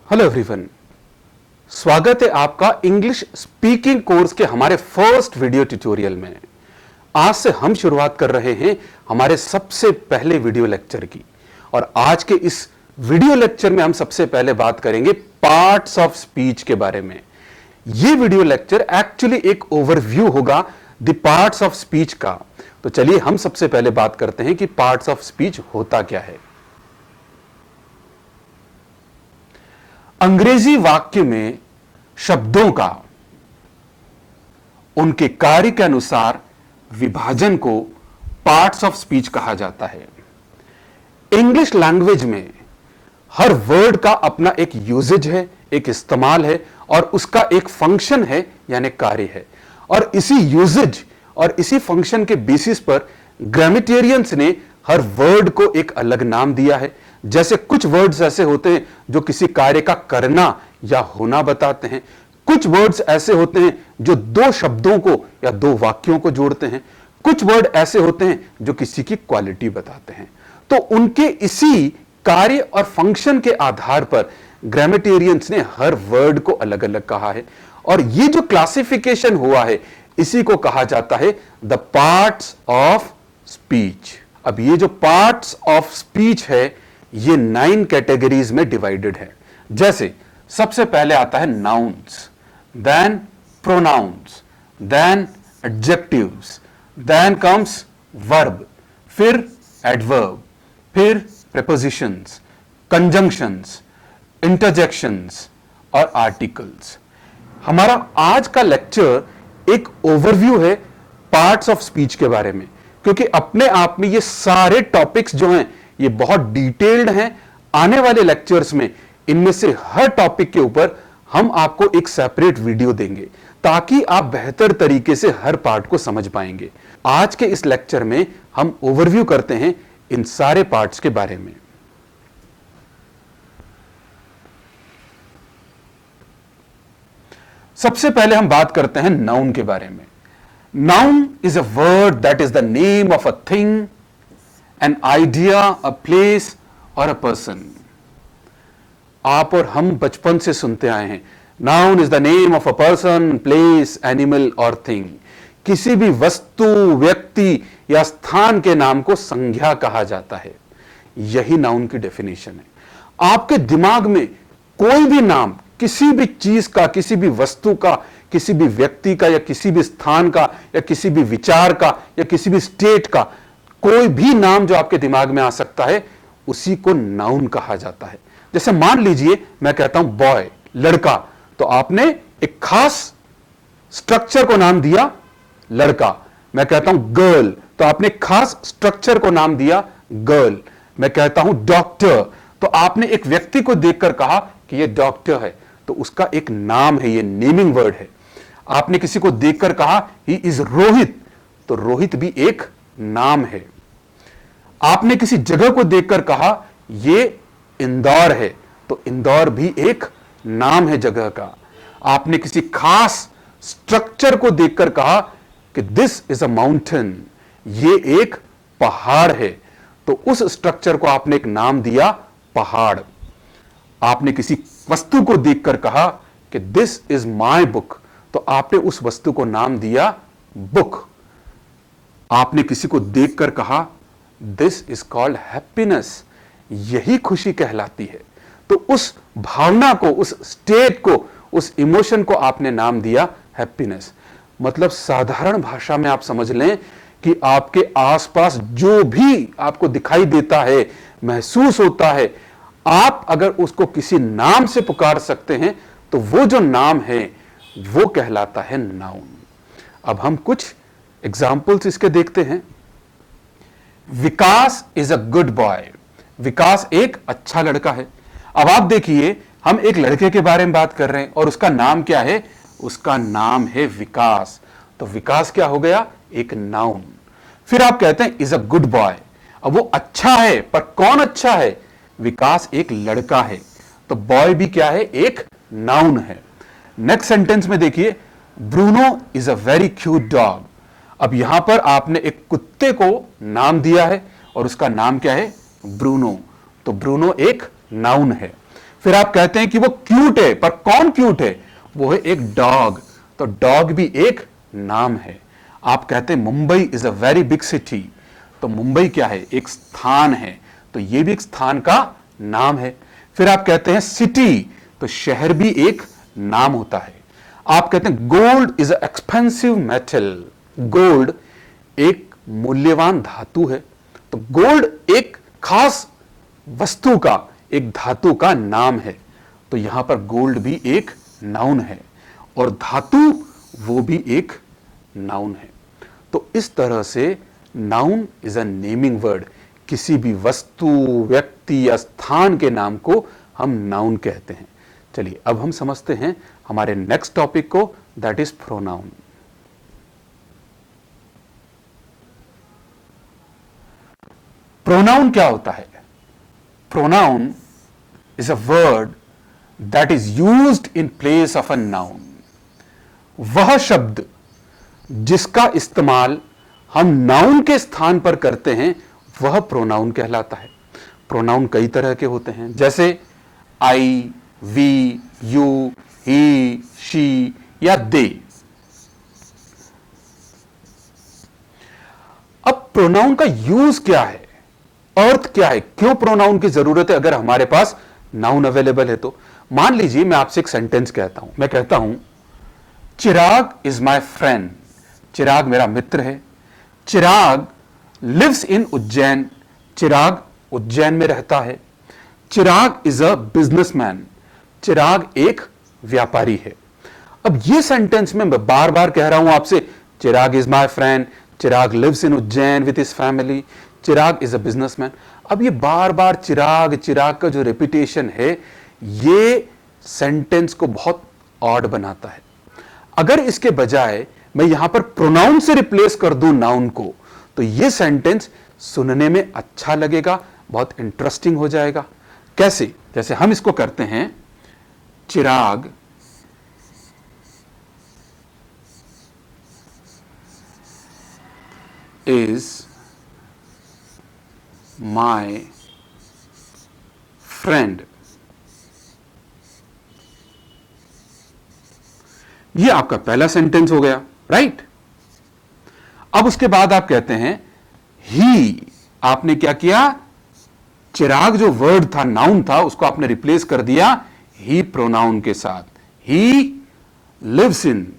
Hello everyone, स्वागत है आपका इंग्लिश स्पीकिंग कोर्स के हमारे फर्स्ट वीडियो ट्यूटोरियल में। आज से हम शुरुआत कर रहे हैं हमारे सबसे पहले वीडियो लेक्चर की। और आज के इस वीडियो लेक्चर में हम सबसे पहले बात करेंगे पार्ट्स ऑफ स्पीच के बारे में। यह वीडियो लेक्चर एक्चुअली एक ओवरव्यू होगा द पार्ट्स ऑफ स्पीच का। तो चलिए हम सबसे पहले बात करते हैं कि पार्ट्स ऑफ स्पीच होता क्या है। अंग्रेजी वाक्य में शब्दों का उनके कार्य के अनुसार विभाजन को पार्ट्स ऑफ स्पीच कहा जाता है। इंग्लिश लैंग्वेज में हर वर्ड का अपना एक यूजेज है, एक इस्तेमाल है और उसका एक फंक्शन है यानी कार्य है। और इसी यूजेज और इसी फंक्शन के बेसिस पर ग्रामेटेरियंस ने हर वर्ड को एक अलग नाम दिया है। जैसे कुछ वर्ड्स ऐसे होते हैं जो किसी कार्य का करना या होना बताते हैं, कुछ वर्ड्स ऐसे होते हैं जो दो शब्दों को या दो वाक्यों को जोड़ते हैं, कुछ वर्ड ऐसे होते हैं जो किसी की क्वालिटी बताते हैं। तो उनके इसी कार्य और फंक्शन के आधार पर ग्रामेटेरियंस ने हर वर्ड को अलग अलग कहा है। और ये जो क्लासिफिकेशन हुआ है इसी को कहा जाता है द पार्ट्स ऑफ स्पीच। अब ये जो पार्ट्स ऑफ स्पीच है ये 9 कैटेगरीज में डिवाइडेड है। जैसे सबसे पहले आता है nouns, then pronouns, then adjectives, then comes verb, फिर एडवर्ब, फिर प्रीपोजिशंस, कंजंक्शंस, इंटरजेक्शंस और आर्टिकल्स। हमारा आज का लेक्चर एक ओवरव्यू है पार्ट्स ऑफ स्पीच के बारे में, क्योंकि अपने आप में ये सारे टॉपिक्स जो हैं ये बहुत डिटेल्ड हैं। आने वाले लेक्चर्स में इनमें से हर टॉपिक के ऊपर हम आपको एक सेपरेट वीडियो देंगे ताकि आप बेहतर तरीके से हर पार्ट को समझ पाएंगे। आज के इस लेक्चर में हम ओवरव्यू करते हैं इन सारे पार्ट्स के बारे में। सबसे पहले हम बात करते हैं नाउन के बारे में। Noun is a word that is the name of a thing, an idea, a place or a person। आप और हम बचपन से सुनते आए हैं noun is the name of a person, place, animal और थिंग। किसी भी वस्तु, व्यक्ति या स्थान के नाम को संज्ञा कहा जाता है। यही नाउन की डेफिनेशन है। आपके दिमाग में कोई भी नाम किसी भी चीज का, किसी भी वस्तु का, किसी भी व्यक्ति का या किसी भी स्थान का या किसी भी विचार का या किसी भी स्टेट का कोई भी नाम जो आपके दिमाग में आ सकता है उसी को नाउन कहा जाता है। जैसे मान लीजिए मैं कहता हूं बॉय, लड़का, तो आपने एक खास स्ट्रक्चर को नाम दिया लड़का। मैं कहता हूं गर्ल, तो आपने खास स्ट्रक्चर को नाम दिया गर्ल। मैं कहता हूं डॉक्टर, तो आपने एक व्यक्ति को देखकर कहा कि यह डॉक्टर है, तो उसका एक नाम है, यह नेमिंग वर्ड है। आपने किसी को देखकर कहा ही इज रोहित, तो रोहित भी एक नाम है। आपने किसी जगह को देखकर कहा यह इंदौर है, तो इंदौर भी एक नाम है जगह का। आपने किसी खास स्ट्रक्चर को देखकर कहा कि दिस इज अ माउंटेन, यह एक पहाड़ है, तो उस स्ट्रक्चर को आपने एक नाम दिया पहाड़। आपने किसी वस्तु को देखकर कहा कि दिस इज माय बुक, तो आपने उस वस्तु को नाम दिया बुक। आपने किसी को देखकर कहा दिस इज कॉल्ड हैप्पीनेस, यही खुशी कहलाती है, तो उस भावना को, उस स्टेट को, उस इमोशन को आपने नाम दिया हैप्पीनेस। मतलब साधारण भाषा में आप समझ लें कि आपके आसपास जो भी आपको दिखाई देता है, महसूस होता है, आप अगर उसको किसी नाम से पुकार सकते हैं तो वो जो नाम है वो कहलाता है नाउन। अब हम कुछ एग्जाम्पल्स इसके देखते हैं। विकास इज अ गुड बॉय, विकास एक अच्छा लड़का है। अब आप देखिए हम एक लड़के के बारे में बात कर रहे हैं और उसका नाम क्या है, उसका नाम है विकास, तो विकास क्या हो गया, एक नाउन। फिर आप कहते हैं इज अ गुड बॉय, अब वो अच्छा है, पर कौन अच्छा है, विकास एक लड़का है, तो बॉय भी क्या है, एक नाउन है। नेक्स्ट सेंटेंस में देखिए Bruno is a very cute dog. अब यहां पर आपने एक कुत्ते को नाम दिया है और उसका नाम क्या है, ब्रूनो, तो ब्रूनो एक नाउन है। फिर आप कहते हैं कि वो क्यूट है, पर कौन क्यूट है? वो है एक डॉग, तो डॉग भी एक नाम है। आप कहते हैं Mumbai is a very big city, तो मुंबई क्या है? एक स्थान है, तो ये भी एक स्थान का नाम है। फिर आप कहते हैं सिटी, तो शहर भी एक नाम होता है। आप कहते हैं gold is a expensive metal, gold एक मूल्यवान धातु है, तो गोल्ड एक खास वस्तु का, एक धातु का नाम है, तो यहां पर गोल्ड भी एक नाउन है और धातु वो भी एक नाउन है। तो इस तरह से noun is a naming word, किसी भी वस्तु, व्यक्ति या स्थान के नाम को हम नाउन कहते हैं। चलिए अब हम समझते हैं हमारे नेक्स्ट टॉपिक को, दैट इज प्रोनाउन। प्रोनाउन क्या होता है? Pronoun is a word that is used in place of a noun. वह शब्द जिसका इस्तेमाल हम नाउन के स्थान पर करते हैं वह प्रोनाउन कहलाता है। प्रोनाउन कई तरह के होते हैं, जैसे आई, वी, यू, ही, शी या दे। अब प्रोनाउन का यूज क्या है, अर्थ क्या है, क्यों प्रोनाउन की जरूरत है अगर हमारे पास नाउन अवेलेबल है तो? मान लीजिए मैं आपसे एक सेंटेंस कहता हूं, मैं कहता हूं चिराग इज माय फ्रेंड, चिराग मेरा मित्र है। चिराग लिव्स इन उज्जैन, चिराग उज्जैन में रहता है। चिराग इज अ बिजनेसमैन, चिराग एक व्यापारी है। अब ये सेंटेंस में मैं बार बार कह रहा हूं आपसे, Chirag is my friend, Chirag lives in Ujjain with his family, Chirag is a businessman. अब ये बार बार चिराग चिराग का जो रेपिटेशन है ये सेंटेंस को बहुत ऑड बनाता है। अगर इसके बजाय मैं यहां पर प्रोनाउन से रिप्लेस कर दूं नाउन को, तो ये सेंटेंस सुनने में अच्छा लगेगा, बहुत इंटरेस्टिंग हो जाएगा। कैसे? जैसे हम इसको करते हैं, चिराग इज माय फ्रेंड। ये आपका पहला सेंटेंस हो गया, राइट? अब उसके बाद आप कहते हैं ही, आपने क्या किया? चिराग जो वर्ड था, नाउन था, उसको आपने रिप्लेस कर दिया ही प्रोनाउन के साथ। He lives in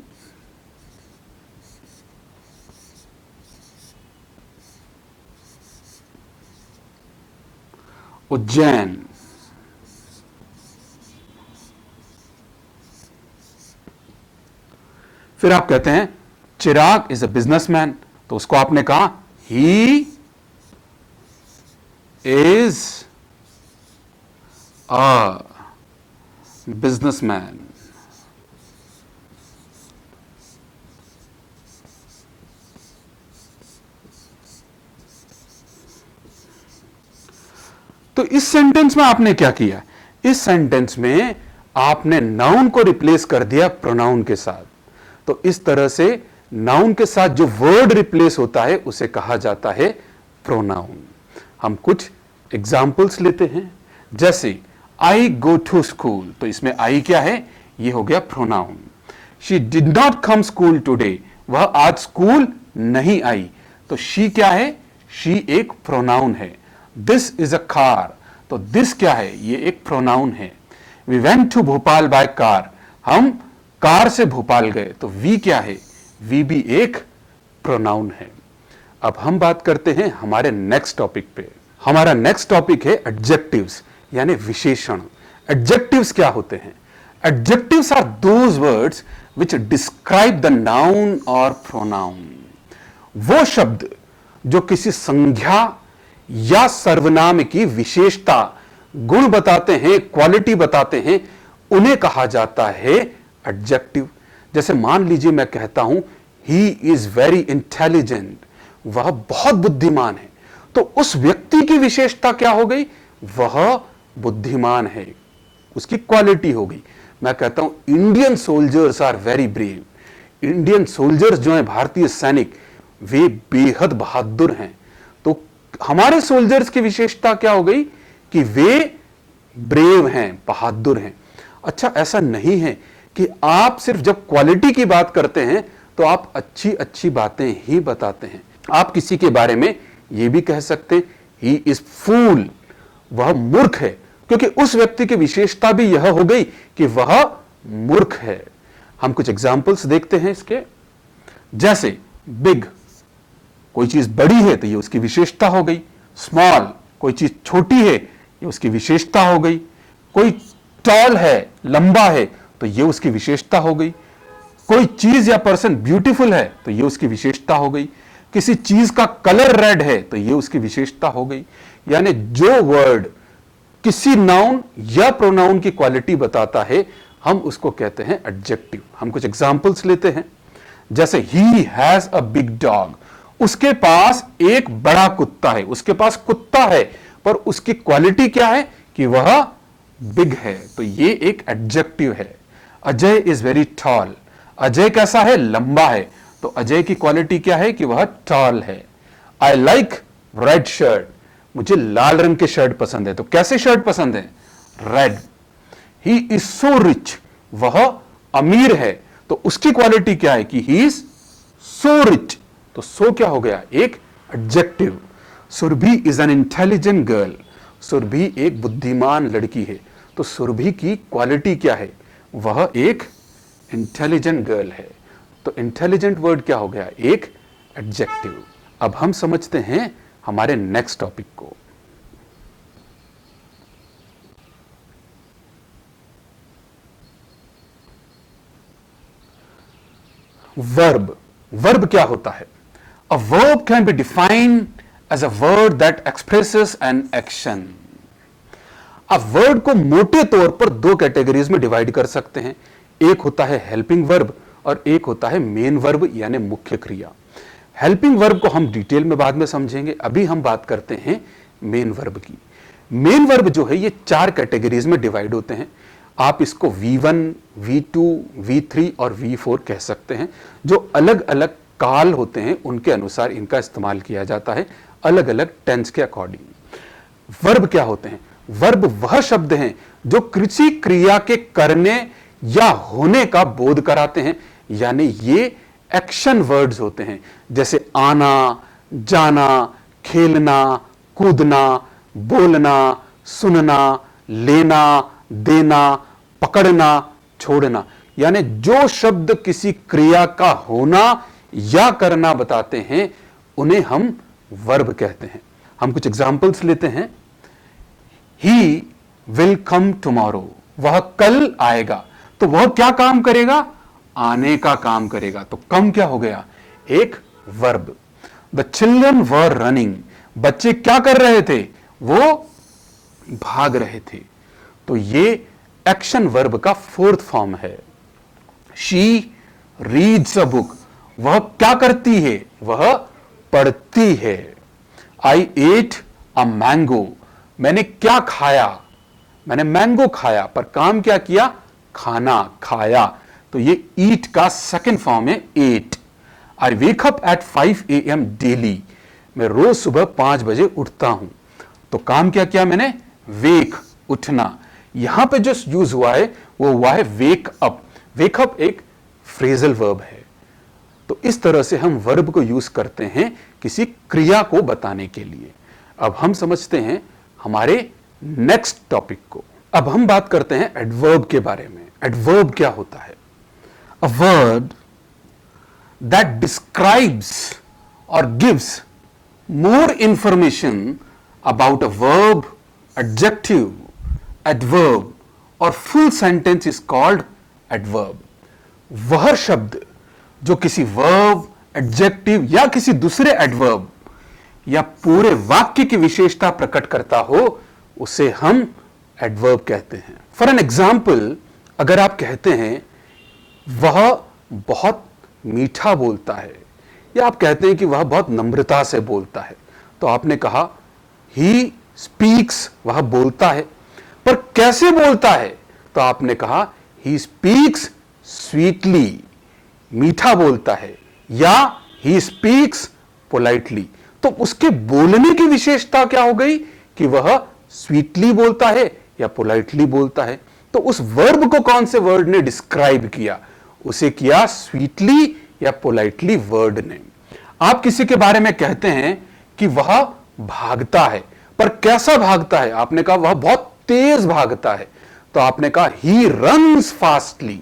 Ujjain. फिर आप कहते हैं चिराग इज अ बिजनेसमैन, तो उसको आपने कहा ही इज अ बिजनेसमैन। तो इस सेंटेंस में आपने क्या किया? इस सेंटेंस में आपने नाउन को रिप्लेस कर दिया प्रोनाउन के साथ। तो इस तरह से नाउन के साथ जो वर्ड रिप्लेस होता है उसे कहा जाता है प्रोनाउन। हम कुछ एग्जाम्पल्स लेते हैं, जैसे आई गो टू स्कूल, तो इसमें आई क्या है? ये हो गया pronoun. She did not come school today, वह आज स्कूल नहीं आई, तो शी क्या है? शी एक प्रोनाउन है। दिस इज अ कार, तो दिस क्या है? ये एक प्रोनाउन है। We went to Bhopal by car, हम कार से भोपाल गए, तो वी क्या है? वी भी एक प्रोनाउन है। अब हम बात करते हैं हमारे नेक्स्ट टॉपिक पे। हमारा नेक्स्ट टॉपिक है एडजेक्टिव्स, यानी विशेषण। एडजेक्टिव्स क्या होते हैं? Adjectives are those words which describe the noun और प्रोनाउन। वो शब्द जो किसी संज्ञा या सर्वनाम की विशेषता, गुण बताते हैं, क्वालिटी बताते हैं, उन्हें कहा जाता है एडजेक्टिव। जैसे मान लीजिए मैं कहता हूं ही इज वेरी इंटेलिजेंट, वह बहुत बुद्धिमान है, तो उस व्यक्ति की विशेषता क्या हो गई? वह बुद्धिमान है, उसकी क्वालिटी हो गई। मैं कहता हूं Indian soldiers are very brave, Indian soldiers जो हैं, भारतीय सैनिक, वे बेहद बहादुर हैं। तो हमारे सोल्जर्स की विशेषता क्या हो गई? कि वे ब्रेव हैं, बहादुर हैं। अच्छा, ऐसा नहीं है कि आप सिर्फ जब क्वालिटी की बात करते हैं तो आप अच्छी अच्छी बातें ही बताते हैं। आप किसी के बारे में यह भी कह सकते हैं ही इज फूल, वह मूर्ख है, क्योंकि उस व्यक्ति की विशेषता भी यह हो गई कि वह मूर्ख है। हम कुछ एग्जाम्पल्स देखते हैं इसके। जैसे बिग, कोई चीज बड़ी है तो ये उसकी विशेषता हो गई। स्मॉल, कोई चीज छोटी है, ये उसकी विशेषता हो गई। कोई टॉल है, लंबा है, तो ये उसकी विशेषता हो गई। कोई चीज या पर्सन ब्यूटीफुल है तो ये उसकी विशेषता हो गई। किसी चीज का कलर रेड है तो ये उसकी विशेषता हो गई। यानी जो वर्ड किसी नाउन या प्रोनाउन की क्वालिटी बताता है, हम उसको कहते हैं एडजेक्टिव। हम कुछ एग्जांपल्स लेते हैं। जैसे he has a big dog, उसके पास एक बड़ा कुत्ता है। उसके पास कुत्ता है पर उसकी क्वालिटी क्या है कि वह बिग है, तो ये एक एडजेक्टिव है। Ajay is very tall, Ajay कैसा है, लंबा है, तो अजय की क्वालिटी क्या है कि वह टॉल है। आई लाइक रेड शर्ट, मुझे लाल रंग के शर्ट पसंद है, तो कैसे शर्ट पसंद है, red. He is so rich, वह अमीर है, तो उसकी क्वालिटी क्या है कि ही इज सो रिच, तो सो क्या हो गया, एक adjective. Surabhi is an intelligent girl, Surabhi एक बुद्धिमान लड़की है, तो सुरभि की क्वालिटी क्या है, वह एक इंटेलिजेंट गर्ल है। तो इंटेलिजेंट वर्ड क्या हो गया, एक एडजेक्टिव। अब हम समझते हैं हमारे नेक्स्ट टॉपिक को। वर्ब। वर्ब क्या होता है? A verb can be defined as a word that expresses an action. अब वर्ड को मोटे तौर पर दो कैटेगरीज में डिवाइड कर सकते हैं। एक होता है हेल्पिंग वर्ब और एक होता है मेन वर्ब यानी मुख्य क्रिया। हेल्पिंग वर्ब को हम डिटेल में बाद में समझेंगे, अभी हम बात करते हैं मेन वर्ब की। मेन वर्ब जो है ये चार कैटेगरीज में डिवाइड होते हैं। आप इसको V1, V2, V3 और V4 कह सकते हैं। जो अलग अलग काल होते हैं उनके अनुसार इनका इस्तेमाल किया जाता है, अलग अलग टेंस के अकॉर्डिंग। वर्ब क्या होते हैं? वर्ब वह शब्द हैं जो किसी क्रिया के करने या होने का बोध कराते हैं, यानी ये एक्शन वर्ड्स होते हैं। जैसे आना, जाना, खेलना, कूदना, बोलना, सुनना, लेना, देना, पकड़ना, छोड़ना, यानी जो शब्द किसी क्रिया का होना या करना बताते हैं उन्हें हम वर्ब कहते हैं। हम कुछ एग्जाम्पल्स लेते हैं। ही विल कम टुमारो, वह कल आएगा, तो वह क्या काम करेगा, आने का काम करेगा, तो कम क्या हो गया, एक verb. The children were running, बच्चे क्या कर रहे थे, वो भाग रहे थे, तो ये एक्शन वर्ब का फोर्थ फॉर्म है। शी रीड्स अ बुक, वह क्या करती है, वह पढ़ती है। आई एट अ मैंगो, मैंने क्या खाया, मैंने मैंगो खाया, पर काम क्या किया, खाना खाया, तो ये ईट का सेकंड फॉर्म है ate. I wake up at 5 AM daily, मैं रोज सुबह 5 बजे उठता हूं, तो काम क्या किया मैंने, वेक, उठना। यहां पे जो यूज हुआ है वो हुआ है वेक अप। वेक अप एक फ्रेजल वर्ब है। तो इस तरह से हम वर्ब को यूज करते हैं किसी क्रिया को बताने के लिए। अब हम समझते हैं हमारे नेक्स्ट टॉपिक को। अब हम बात करते हैं एडवर्ब के बारे में। एडवर्ब क्या होता है? अ वर्ड दैट डिस्क्राइब्स और gives more information about a verb, adjective, adverb और full sentence is called adverb. वह शब्द जो किसी वर्ब, एडजेक्टिव या किसी दूसरे एडवर्ब या पूरे वाक्य की विशेषता प्रकट करता हो, उसे हम एडवर्ब कहते हैं। फॉर एन एग्जाम्पल, अगर आप कहते हैं वह बहुत मीठा बोलता है, या आप कहते हैं कि वह बहुत नम्रता से बोलता है, तो आपने कहा ही स्पीक्स, वह बोलता है, पर कैसे बोलता है, तो आपने कहा ही स्पीक्स स्वीटली, मीठा बोलता है, या ही स्पीक्स पोलाइटली। तो उसके बोलने की विशेषता क्या हो गई कि वह स्वीटली बोलता है या पोलाइटली बोलता है, तो उस वर्ब को कौन से वर्ड ने डिस्क्राइब किया? उसे किया स्वीटली या पोलाइटली वर्ड ने। आप किसी के बारे में कहते हैं कि वह भागता है, पर कैसा भागता है? आपने कहा वह बहुत तेज भागता है, तो आपने कहा ही रन्स फास्टली।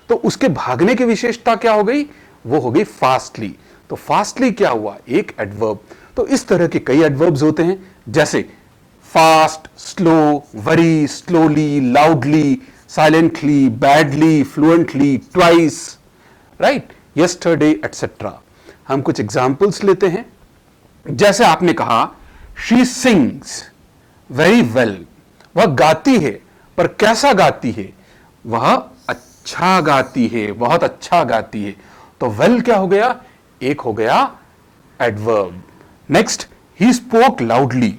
तो उसके भागने की विशेषता क्या हो गई? वो हो गई फास्टली। तो फास्टली क्या हुआ? एक एडवर्ब। तो इस तरह के कई एडवर्ब्स होते हैं, जैसे fast, slow, very, slowly, loudly, silently, badly, fluently, twice, right, yesterday, etcetera. हम कुछ एग्जाम्पल्स लेते हैं। जैसे आपने कहा शी सिंग्स वेरी वेल, वह गाती है, पर कैसा गाती है? वह अच्छा गाती है, बहुत अच्छा गाती है। तो वेल क्या हो गया? एक हो गया adverb. Next, he spoke loudly,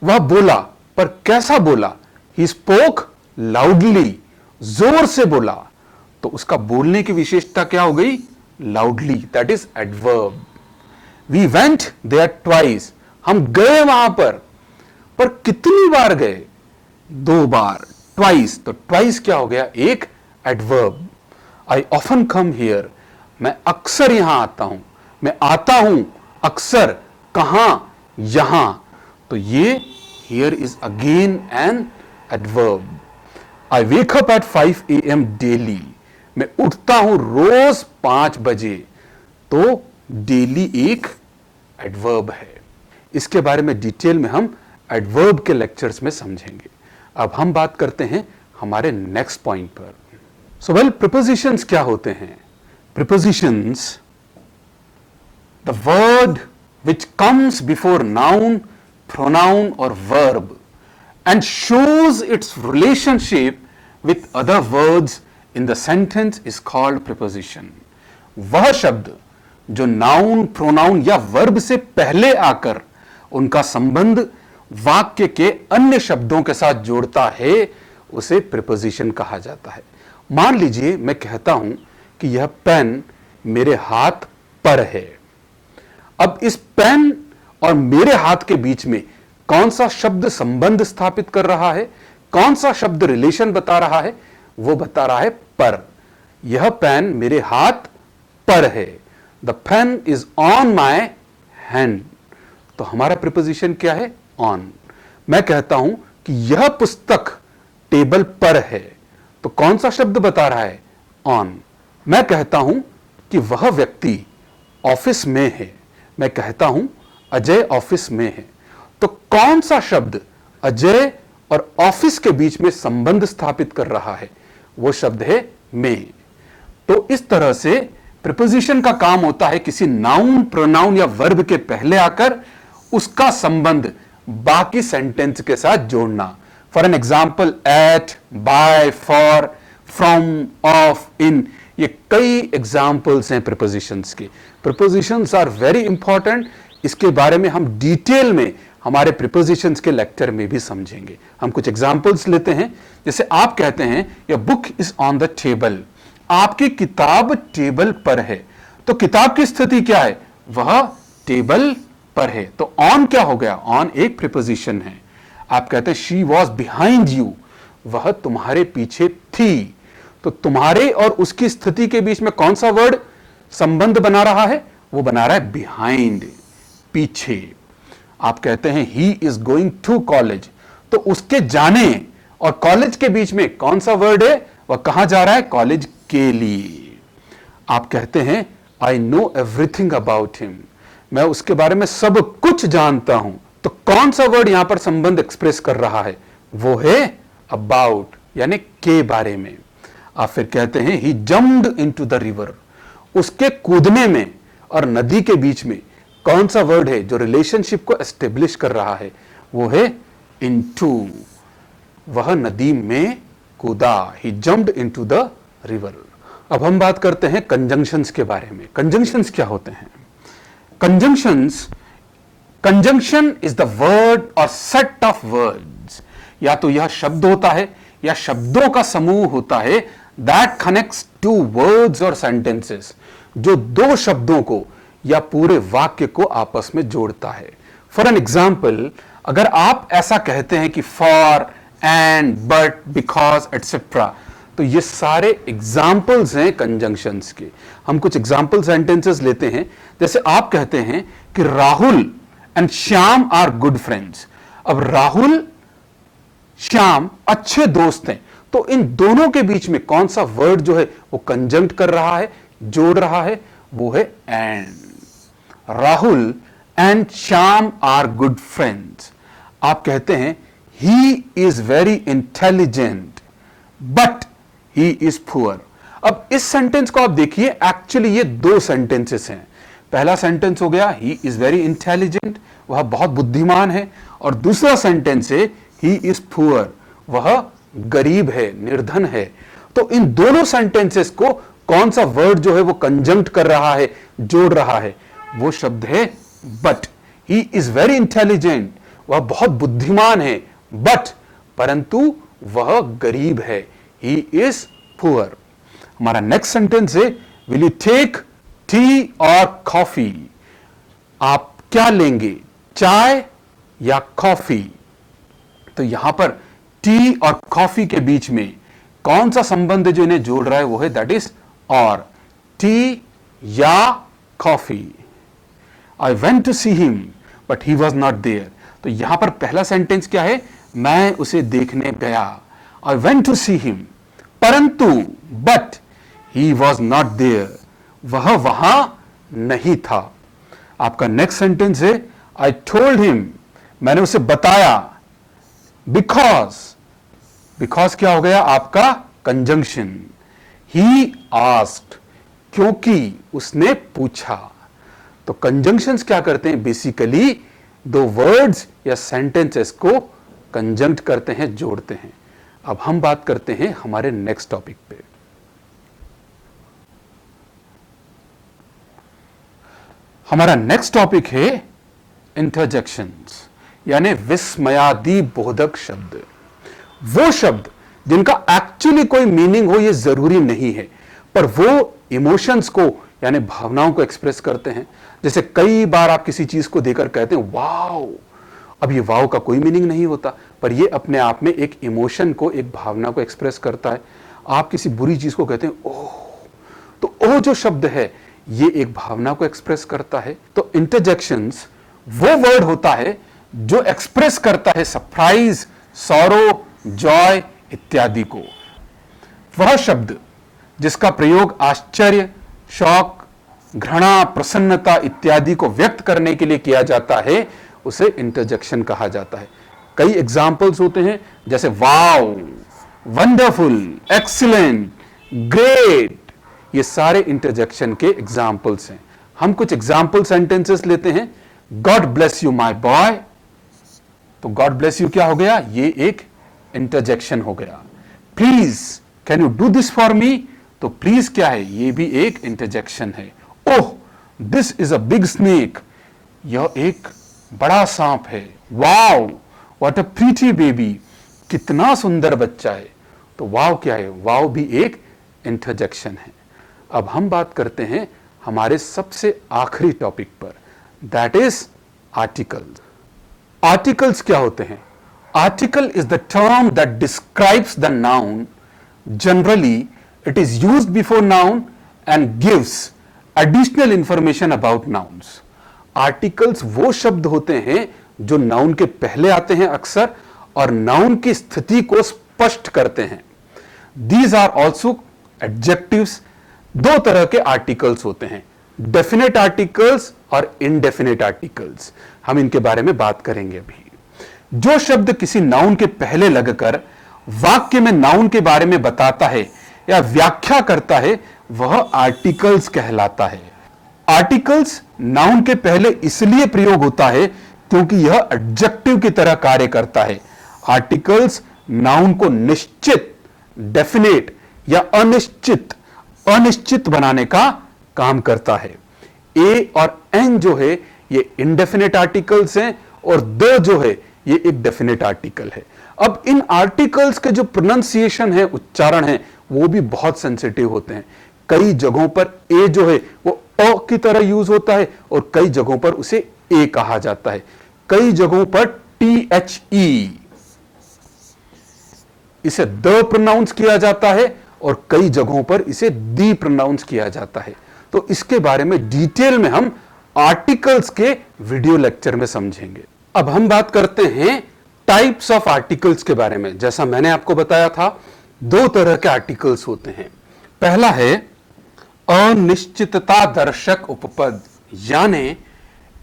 वह बोला, पर कैसा बोला? ही स्पोक लाउडली, जोर से बोला। तो उसका बोलने की विशेषता क्या हो गई? Loudly, that is adverb. We went there twice, हम गए वहां पर कितनी बार गए? 2 बार। ट्वाइस, तो ट्वाइस क्या हो गया? एक adverb. I often come here, मैं अक्सर यहां आता हूं, मैं आता हूं अक्सर, कहां? यहां। तो ये here is again an adverb. I wake up at 5 AM daily, मैं उठता हूं रोज 5 बजे। तो डेली एक एडवर्ब है। इसके बारे में डिटेल में हम एडवर्ब के लेक्चर्स में समझेंगे। अब हम बात करते हैं हमारे नेक्स्ट पॉइंट पर। सो वेल, प्रीपोजिशंस क्या होते हैं? Prepositions, the word which comes before noun, pronoun or verb and shows its relationship with other words in the sentence is called preposition. वह शब्द जो नाउन, प्रोनाउन या वर्ब से पहले आकर उनका संबंध वाक्य के अन्य शब्दों के साथ जोड़ता है, उसे प्रीपोजिशन कहा जाता है। मान लीजिए मैं कहता हूं कि यह पेन मेरे हाथ पर है। अब इस पेन और मेरे हाथ के बीच में कौन सा शब्द संबंध स्थापित कर रहा है? कौन सा शब्द रिलेशन बता रहा है? वो बता रहा है पर। यह पेन मेरे हाथ पर है। The pen is on my hand. तो हमारा प्रीपोजिशन क्या है? ऑन। मैं कहता हूं कि यह पुस्तक टेबल पर है, तो कौन सा शब्द बता रहा है? ऑन। मैं कहता हूं कि वह व्यक्ति ऑफिस में है, मैं कहता हूं अजय ऑफिस में है, तो कौन सा शब्द अजय और ऑफिस के बीच में संबंध स्थापित कर रहा है? वो शब्द है में। तो इस तरह से प्रीपोजिशन का काम होता है किसी नाउन, प्रोनाउन या वर्ब के पहले आकर उसका संबंध बाकी सेंटेंस के साथ जोड़ना। For an example, at, by, for, from, of, in, ये कई एग्जाम्पल्स हैं प्रीपोजिशंस के। Prepositions are very important. इसके बारे में हम डिटेल में हमारे प्रीपोजिशंस के लेक्चर में भी समझेंगे। हम कुछ एग्जाम्पल्स लेते हैं। जैसे आप कहते हैं your book is on the table, आपकी किताब टेबल पर है। तो किताब की स्थिति क्या है? वह टेबल पर है। तो ऑन क्या हो गया? ऑन एक प्रीपोजिशन है। आप कहते हैं शी वॉज बिहाइंड यू, वह तुम्हारे पीछे थी। तो तुम्हारे और उसकी स्थिति के बीच में कौन सा वर्ड संबंध बना रहा है? वो बना रहा है बिहाइंड, पीछे। आप कहते हैं he is going to college, तो उसके जाने और कॉलेज के बीच में कौन सा वर्ड है? वह कहां जा रहा है? कॉलेज के लिए। आप कहते हैं I know everything about him, मैं उसके बारे में सब कुछ जानता हूं। तो कौन सा वर्ड यहां पर संबंध एक्सप्रेस कर रहा है? वो है अबाउट, यानी के बारे में। आप फिर कहते हैं ही जम्प्ड इनटू द रिवर, उसके कूदने में और नदी के बीच में कौन सा वर्ड है जो रिलेशनशिप को एस्टेब्लिश कर रहा है? वो है इनटू, वह नदी में कूदा, ही जम्प्ड इनटू द रिवर। अब हम बात करते हैं कंजंक्शंस के बारे में। कंजंक्शंस क्या होते हैं? Conjunctions, conjunction is the word और सेट ऑफ वर्ड्स, या तो यह शब्द होता है या शब्दों का समूह होता है दैट कनेक्ट्स टू वर्ड्स और सेंटेंसेस, जो दो शब्दों को या पूरे वाक्य को आपस में जोड़ता है। फॉर एन एग्जाम्पल, अगर आप ऐसा कहते हैं कि for and, but, because, etcetera. तो ये सारे एग्जाम्पल्स हैं कंजंक्शंस के। हम कुछ एग्जाम्पल सेंटेंसेस लेते हैं। जैसे आप कहते हैं कि Rahul and Shyam are good friends. अब राहुल श्याम अच्छे दोस्त हैं, तो इन दोनों के बीच में कौन सा वर्ड जो है वो कंजंक्ट कर रहा है, जोड़ रहा है, वो है and. Rahul and Shyam are good friends. आप कहते हैं he is very intelligent but he is poor. अब इस सेंटेंस को आप देखिए, एक्चुअली ये दो सेंटेंसेस हैं। पहला सेंटेंस हो गया ही इज वेरी इंटेलिजेंट, वह बहुत बुद्धिमान है, और दूसरा सेंटेंस है ही इज पुअर, वह गरीब है, निर्धन है। तो इन दोनों सेंटेंसेस को कौन सा वर्ड जो है वो कंजंक्ट कर रहा है, जोड़ रहा है, वो शब्द है but. He is very intelligent, वह बहुत बुद्धिमान है, बट, परंतु वह गरीब है, ही इज पुअर। हमारा नेक्स्ट सेंटेंस है विल यू टेक टी और कॉफी। आप क्या लेंगे, चाय या कॉफी? तो यहां पर टी और कॉफी के बीच में कौन सा संबंध जो इन्हें जोड़ रहा है वो है दैट इज और। टी या coffee. I went to see him but he was not there. तो यहां पर पहला सेंटेंस क्या है, मैं उसे देखने गया, I went to see him, परंतु but he was not there, वह वहां नहीं था। आपका नेक्स्ट सेंटेंस है आई टोल्ड हिम, मैंने उसे बताया, बिकॉज, बिकॉज क्या हो गया आपका कंजंक्शन। ही आस्क्ड, क्योंकि उसने पूछा। तो कंजंक्शंस क्या करते हैं, बेसिकली दो वर्ड्स या सेंटेंसेस को कंजंक्ट करते हैं, जोड़ते हैं। अब हम बात करते हैं हमारे नेक्स्ट टॉपिक पे। हमारा नेक्स्ट टॉपिक है इंटरजेक्शंस, यानी विस्मयादि बोधक शब्द। वो शब्द जिनका एक्चुअली कोई मीनिंग हो ये जरूरी नहीं है, पर वो इमोशंस को यानी भावनाओं को एक्सप्रेस करते हैं। जैसे कई बार आप किसी चीज को देखकर कहते हैं वाओ। अब ये वाओ का कोई मीनिंग नहीं होता, पर ये अपने आप में एक इमोशन को, एक भावना को एक्सप्रेस करता है। आप किसी बुरी चीज को कहते हैं ओह, तो ओह जो शब्द है ये एक भावना को एक्सप्रेस करता है। तो इंटरजेक्शंस वो वर्ड होता है जो एक्सप्रेस करता है सरप्राइज, सॉरो, जॉय इत्यादि को। वह शब्द जिसका प्रयोग आश्चर्य, शौक, घृणा, प्रसन्नता इत्यादि को व्यक्त करने के लिए किया जाता है, उसे इंटरजेक्शन कहा जाता है। कई एग्जाम्पल्स होते हैं, जैसे वाओ, वंडरफुल, एक्सीलेंट, ग्रेट, ये सारे इंटरजेक्शन के एग्जाम्पल्स हैं। हम कुछ एग्जाम्पल सेंटेंसेस लेते हैं। God bless you my boy. तो गॉड ब्लेस यू क्या हो गया, ये एक इंटरजेक्शन हो गया। Please can you do this for me, तो प्लीज क्या है, ये भी एक इंटरजेक्शन है। Oh this is a big snake, यह एक बड़ा सांप है। Wow what a pretty baby, कितना सुंदर बच्चा है। तो वाओ क्या है, वाओ भी एक इंटरजेक्शन है। अब हम बात करते हैं हमारे सबसे आखिरी टॉपिक पर, दैट इज आर्टिकल्स। आर्टिकल्स क्या होते हैं? Article is the term that describes the noun. Generally it is used before noun and gives additional information about nouns. Articles वो शब्द होते हैं जो नाउन के पहले आते हैं अक्सर, और नाउन की स्थिति को स्पष्ट करते हैं। These are also adjectives. दो तरह के आर्टिकल्स होते हैं, डेफिनेट आर्टिकल्स और इनडेफिनेट आर्टिकल्स। हम इनके बारे में बात करेंगे अभी। जो शब्द किसी नाउन के पहले लगकर वाक्य में नाउन के बारे में बताता है या व्याख्या करता है, वह आर्टिकल्स कहलाता है। आर्टिकल्स नाउन के पहले इसलिए प्रयोग होता है क्योंकि यह एडजेक्टिव की तरह कार्य करता है। आर्टिकल्स नाउन को निश्चित, डेफिनेट या अनिश्चित बनाने का काम करता है। ए और एन जो है ये इनडेफिनेट आर्टिकल्स हैं, और द जो है ये एक डेफिनेट आर्टिकल है। अब इन आर्टिकल्स के जो प्रोनाउंसिएशन है, उच्चारण है, वो भी बहुत सेंसिटिव होते हैं। कई जगहों पर ए जो है वो अ की तरह यूज होता है, और कई जगहों पर उसे ए कहा जाता है। कई जगहों पर THE इसे द प्रोनाउंस किया जाता है और कई जगहों पर इसे दी प्रोनाउंस किया जाता है। तो इसके बारे में डिटेल में हम आर्टिकल्स के वीडियो लेक्चर में समझेंगे। अब हम बात करते हैं टाइप्स ऑफ आर्टिकल्स के बारे में। जैसा मैंने आपको बताया था, दो तरह के आर्टिकल्स होते हैं। पहला है अनिश्चितता दर्शक उपपद, यानी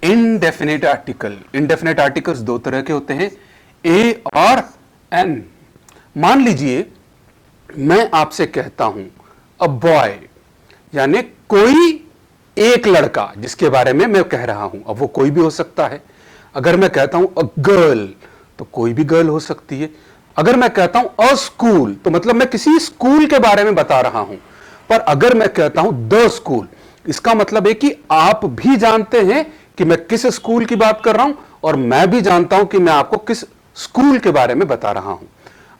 इनडेफिनेट आर्टिकल। इनडेफिनेट आर्टिकल्स दो तरह के होते हैं, ए और एन। मान लीजिए मैं आपसे कहता हूं अ बॉय, यानी कोई एक लड़का जिसके बारे में मैं कह रहा हूं। अब वो कोई भी हो सकता है। अगर मैं कहता हूं अ गर्ल, तो कोई भी गर्ल हो सकती है। अगर मैं कहता हूं अ स्कूल, तो मतलब मैं किसी स्कूल के बारे में बता रहा हूं। पर अगर मैं कहता हूं द स्कूल, इसका मतलब है कि आप भी जानते हैं कि मैं किस स्कूल की बात कर रहा हूं और मैं भी जानता हूं कि मैं आपको किस स्कूल के बारे में बता रहा हूं।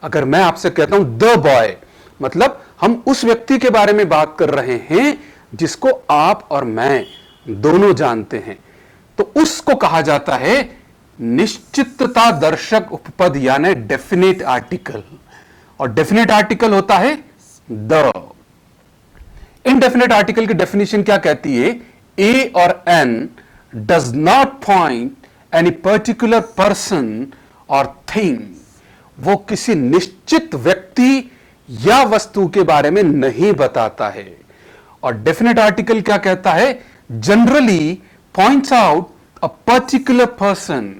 अगर मैं आपसे कहता हूं द बॉय, मतलब हम उस व्यक्ति के बारे में बात कर रहे हैं जिसको आप और मैं दोनों जानते हैं। तो उसको कहा जाता है निश्चितता दर्शक उपपद, यानी डेफिनेट आर्टिकल। और डेफिनेट आर्टिकल होता है द। इनडेफिनेट आर्टिकल की डेफिनेशन क्या कहती है? ए और an does not point any particular person और थिंग। वो किसी निश्चित व्यक्ति या वस्तु के बारे में नहीं बताता है। और डेफिनेट आर्टिकल क्या कहता है? Generally points out a particular person,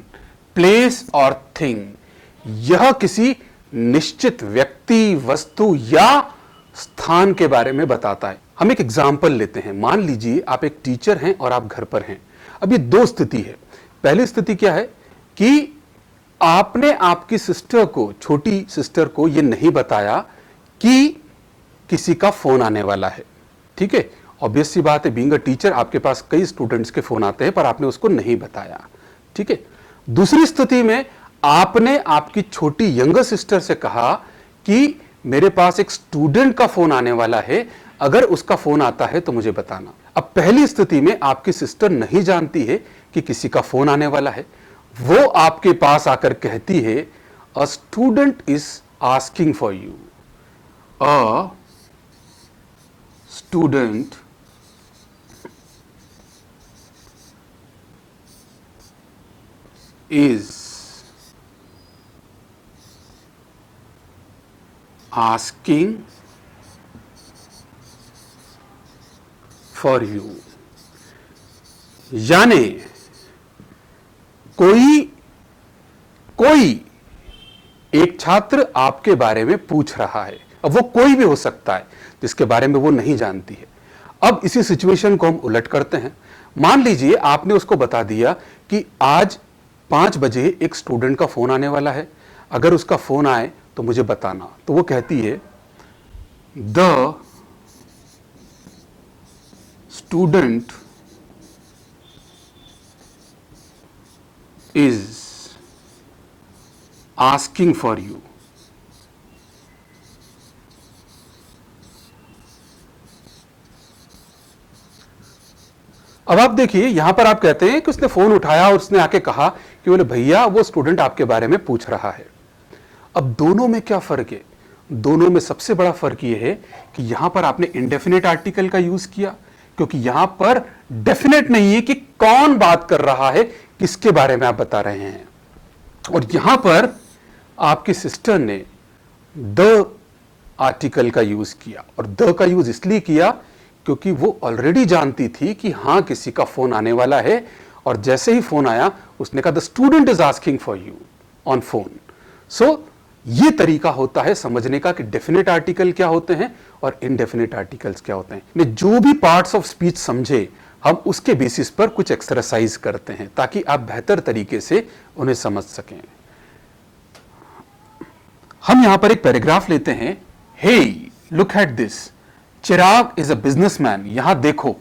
place और थिंग। यह किसी निश्चित व्यक्ति, वस्तु या स्थान के बारे में बताता है। हम एक एग्जाम्पल लेते हैं। मान लीजिए आप एक टीचर हैं और आप घर पर हैं। अब ये दो स्थिति है। पहली स्थिति क्या है कि आपने आपकी सिस्टर को, छोटी सिस्टर को, यह नहीं बताया कि किसी का फोन आने वाला है। ठीक है, ऑब्वियस सी बात है, बीइंग अ टीचर आपके पास कई स्टूडेंट्स के फोन आते हैं, पर आपने उसको नहीं बताया। ठीक है। दूसरी स्थिति में आपने आपकी छोटी यंगर सिस्टर से कहा कि मेरे पास एक स्टूडेंट का फोन आने वाला है, अगर उसका फोन आता है तो मुझे बताना। अब पहली स्थिति में आपकी सिस्टर नहीं जानती है कि किसी का फोन आने वाला है। वो आपके पास आकर कहती है a student is asking for you, a student is asking for you। यानी कोई एक छात्र आपके बारे में पूछ रहा है। अब वो कोई भी हो सकता है जिसके बारे में वो नहीं जानती है। अब इसी सिचुएशन को हम उलट करते हैं। मान लीजिए आपने उसको बता दिया कि आज 5 बजे एक स्टूडेंट का फोन आने वाला है, अगर उसका फोन आए तो मुझे बताना। तो वो कहती है the student is asking for you. अब आप देखिए, यहां पर आप कहते हैं कि उसने फोन उठाया और उसने आके कहा कि बोले भैया वो स्टूडेंट आपके बारे में पूछ रहा है। अब दोनों में क्या फर्क है? दोनों में सबसे बड़ा फर्क यह है कि यहां पर आपने इंडेफिनेट आर्टिकल का यूज किया, क्योंकि यहां पर डेफिनेट नहीं है कि कौन बात कर रहा है, किसके बारे में आप बता रहे हैं। और यहां पर आपकी सिस्टर ने द आर्टिकल का यूज किया, और द का यूज इसलिए किया क्योंकि वो ऑलरेडी जानती थी कि हां किसी का फोन आने वाला है। और जैसे ही फोन आया उसने कहा the student is asking for you on phone. So ये तरीका होता है समझने का कि डेफिनेट आर्टिकल क्या होते हैं और इनडेफिनेट आर्टिकल्स क्या होते हैं। मैं जो भी पार्ट्स ऑफ स्पीच समझे, हम उसके बेसिस पर कुछ एक्सरसाइज करते हैं ताकि आप बेहतर तरीके से उन्हें समझ सकें। हम यहां पर एक पैराग्राफ लेते हैं। Hey look at this, Chirag is a businessman. यहां देखो,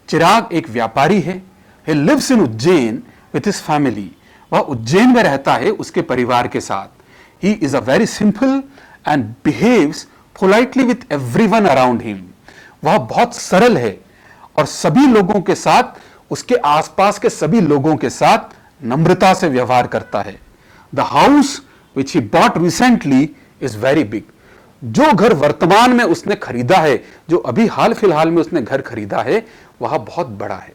चिराग एक व्यापारी है। He lives in Ujjain with his family. वह उज्जैन में रहता है उसके परिवार के साथ। He is a very simple and behaves politely with everyone around him. वह बहुत सरल है और सभी लोगों के साथ, उसके आसपास के सभी लोगों के साथ नम्रता से व्यवहार करता है। The house which he bought recently is very big. जो घर वर्तमान में उसने खरीदा है, जो अभी हाल फिलहाल में उसने घर खरीदा है, वह बहुत बड़ा है।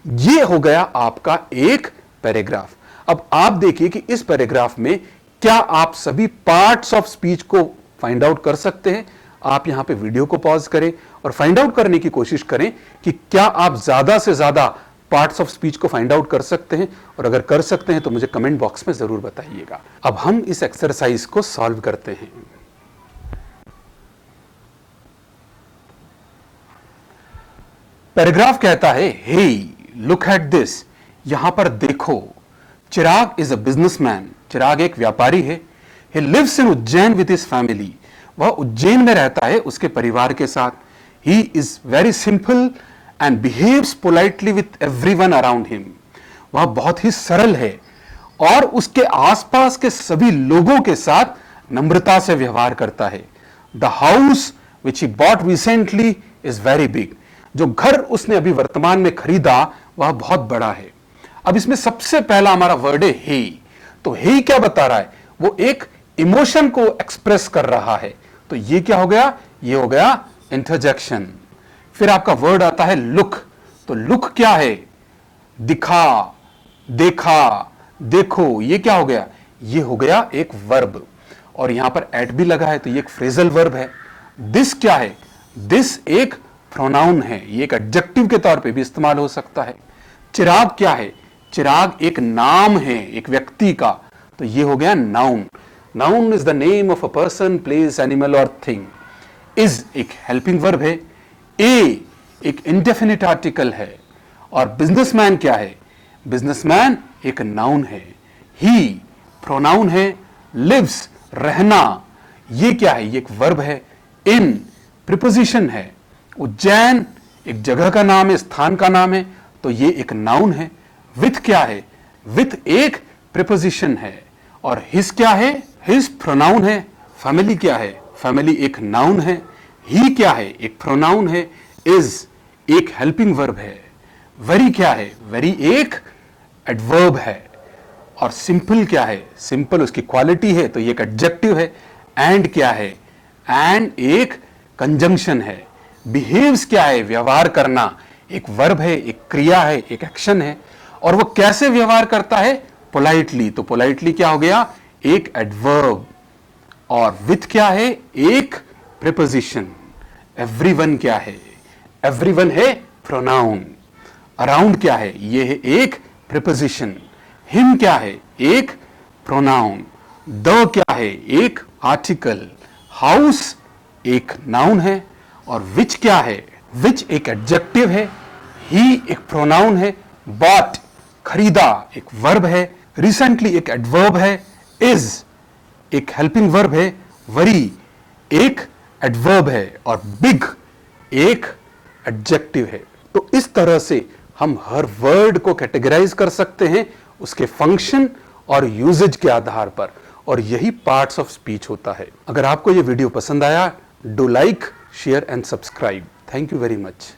यह हो गया आपका एक पैराग्राफ। अब आप देखिए कि इस पैराग्राफ में क्या आप सभी पार्ट्स ऑफ स्पीच को फाइंड आउट कर सकते हैं। आप यहां पे वीडियो को पॉज करें और फाइंड आउट करने की कोशिश करें कि क्या आप ज्यादा से ज्यादा पार्ट्स ऑफ स्पीच को फाइंड आउट कर सकते हैं, और अगर कर सकते हैं तो मुझे कमेंट बॉक्स में जरूर बताइएगा। अब हम इस एक्सरसाइज को सॉल्व करते हैं। पैराग्राफ कहता है, हे लुक एट दिस, यहां पर देखो। चिराग इज अ बिजनेसमैन, चिराग एक व्यापारी है। He lives in Ujjain with his family, वह उज्जैन में रहता है उसके परिवार के साथ। He is very simple and behaves politely with everyone around him, वह बहुत ही सरल है और उसके आसपास के सभी लोगों के साथ नम्रता से व्यवहार करता है। The house which he bought recently is very big, जो घर उसने अभी वर्तमान में खरीदा वह बहुत बड़ा है। अब इसमें सबसे पहला हमारा वर्ड है हे। तो हे क्या बता रहा है? वो एक इमोशन को एक्सप्रेस कर रहा है। तो ये क्या हो गया? ये हो गया इंटरजेक्शन। फिर आपका वर्ड आता है लुक। तो लुक क्या है? दिखा, देखा, देखो। ये क्या हो गया? ये हो गया एक वर्ब, और यहां पर एट भी लगा है तो ये एक फ्रेजल वर्ब है। दिस क्या है? दिस एक प्रोनाउन है, ये एक एडजेक्टिव के तौर पे भी इस्तेमाल हो सकता है। चिराग क्या है? चिराग एक नाम है, एक व्यक्ति का, तो ये हो गया noun. Noun is the name of a person, place, animal और थिंग। इज एक हेल्पिंग वर्ब है। ए एक इंडेफिनिट आर्टिकल है। और बिजनेसमैन क्या है? बिजनेसमैन एक नाउन है। ही प्रोनाउन है। लिव्स रहना, ये क्या है? ये एक वर्ब है। इन प्रीपोजिशन है। उज्जैन एक जगह का नाम है, स्थान का नाम है, तो ये एक नाउन है। विथ क्या है? विथ एक प्रीपोजिशन है। और हिज क्या है? हिज प्रोनाउन है। फैमिली क्या है? फैमिली एक नाउन है। ही क्या है? एक प्रोनाउन है। इज एक हेल्पिंग वर्ब है। वेरी क्या है? वेरी एक एडवर्ब है। और सिंपल क्या है? सिंपल उसकी क्वालिटी है, तो ये एक एडजेक्टिव है। एंड क्या है? एंड एक कंजंक्शन है। बिहेव्स क्या है? व्यवहार करना, एक वर्ब है, एक क्रिया है, एक एक्शन है। और वो कैसे व्यवहार करता है? पोलाइटली। तो पोलाइटली क्या हो गया? एक एडवर्ब। और विथ क्या है? एक प्रीपोजिशन। एवरीवन क्या है? एवरीवन है प्रोनाउन। अराउंड क्या है? ये है एक प्रीपोजिशन। हिम क्या है? एक प्रोनाउन। द क्या है? एक आर्टिकल। हाउस एक नाउन है। और विच क्या है? विच एक एडजेक्टिव है। ही एक प्रोनाउन है। बॉट खरीदा एक वर्ब है। रिसेंटली एक एडवर्ब है। इज एक हेल्पिंग वर्ब है। वरी एक एडवर्ब है। और बिग एक एडजेक्टिव है। तो इस तरह से हम हर वर्ड को कैटेगराइज कर सकते हैं उसके फंक्शन और यूजेज के आधार पर, और यही पार्ट्स ऑफ स्पीच होता है। अगर आपको यह वीडियो पसंद आया, do like, share and subscribe. Thank you very much.